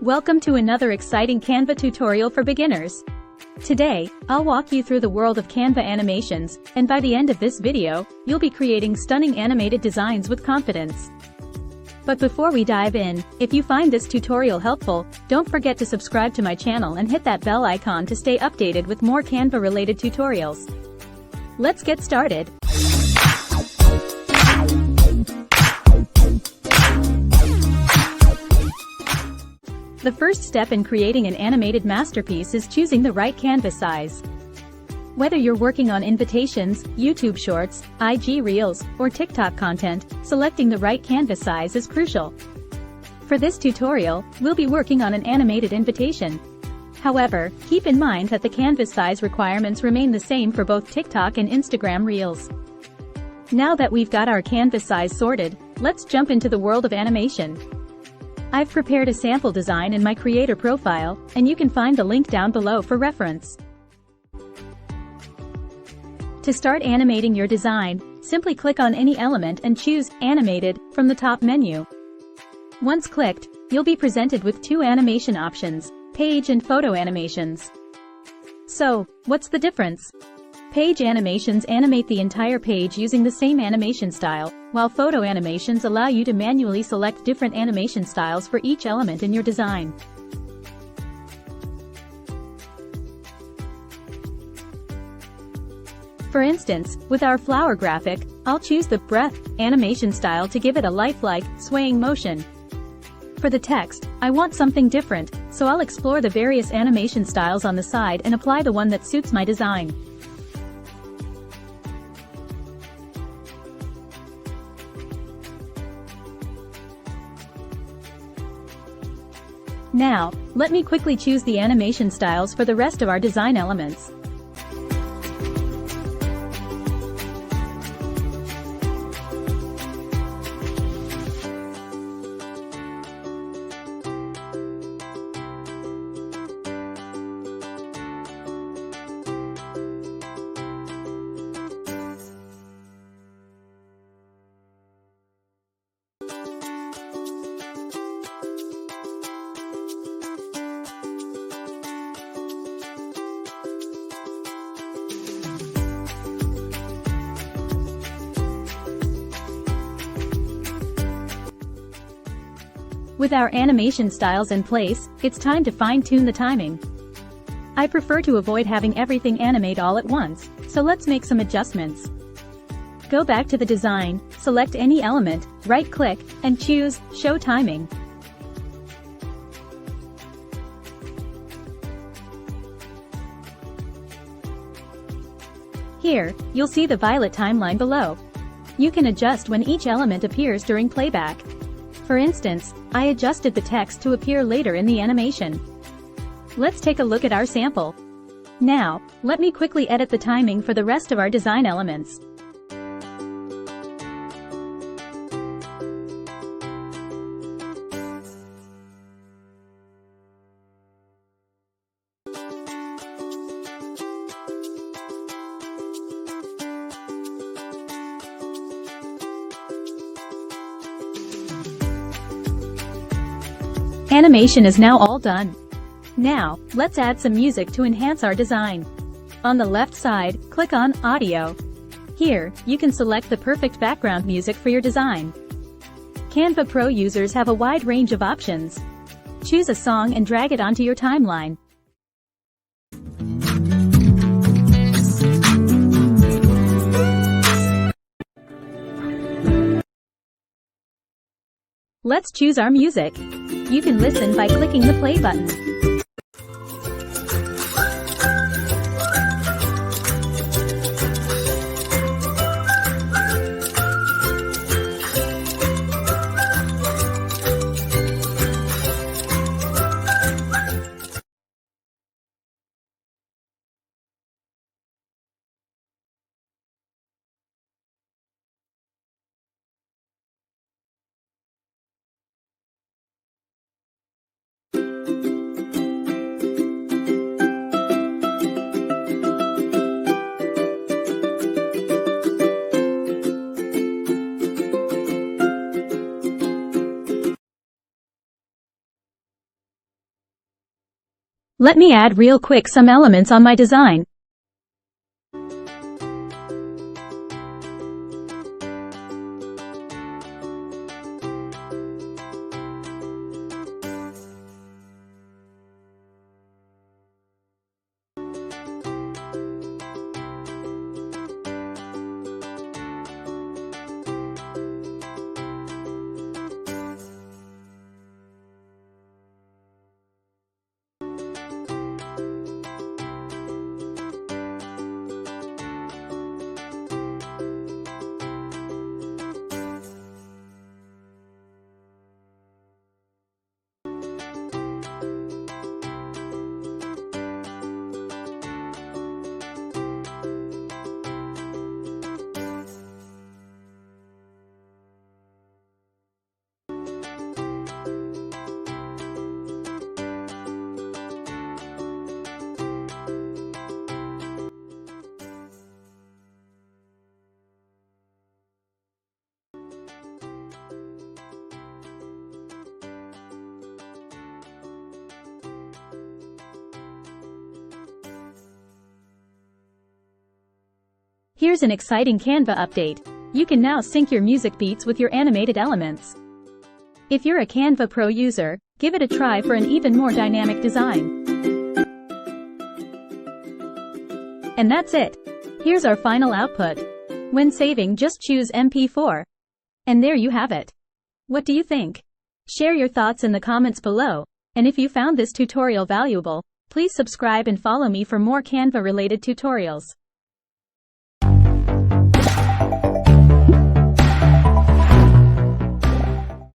Welcome to another exciting Canva tutorial for beginners. Today, I'll walk you through the world of Canva animations, and by the end of this video, you'll be creating stunning animated designs with confidence. But before we dive in, if you find this tutorial helpful, don't forget to subscribe to my channel and hit that bell icon to stay updated with more Canva-related tutorials. Let's get started. The first step in creating an animated masterpiece is choosing the right canvas size. Whether you're working on invitations, YouTube Shorts, IG Reels, or TikTok content, selecting the right canvas size is crucial. For this tutorial, we'll be working on an animated invitation. However, keep in mind that the canvas size requirements remain the same for both TikTok and Instagram Reels. Now that we've got our canvas size sorted, let's jump into the world of animation. I've prepared a sample design in my creator profile, and you can find the link down below for reference. To start animating your design, simply click on any element and choose Animated from the top menu. Once clicked, you'll be presented with two animation options, page and photo animations. So, what's the difference? Page animations animate the entire page using the same animation style, while photo animations allow you to manually select different animation styles for each element in your design. For instance, with our flower graphic, I'll choose the breath animation style to give it a lifelike, swaying motion. For the text, I want something different, so I'll explore the various animation styles on the side and apply the one that suits my design. Now, let me quickly choose the animation styles for the rest of our design elements. With our animation styles in place, it's time to fine-tune the timing. I prefer to avoid having everything animate all at once, so let's make some adjustments. Go back to the design, select any element, right-click, and choose Show Timing. Here, you'll see the violet timeline below. You can adjust when each element appears during playback. For instance, I adjusted the text to appear later in the animation. Let's take a look at our sample. Now, let me quickly edit the timing for the rest of our design elements. Animation is now all done. Now, let's add some music to enhance our design. On the left side, click on Audio. Here, you can select the perfect background music for your design. Canva Pro users have a wide range of options. Choose a song and drag it onto your timeline. Let's choose our music. You can listen by clicking the play button. Let me add real quick some elements on my design. Here's an exciting Canva update. You can now sync your music beats with your animated elements. If you're a Canva Pro user, give it a try for an even more dynamic design. And that's it. Here's our final output. When saving, just choose MP4. And there you have it. What do you think? Share your thoughts in the comments below. And if you found this tutorial valuable, please subscribe and follow me for more Canva-related tutorials.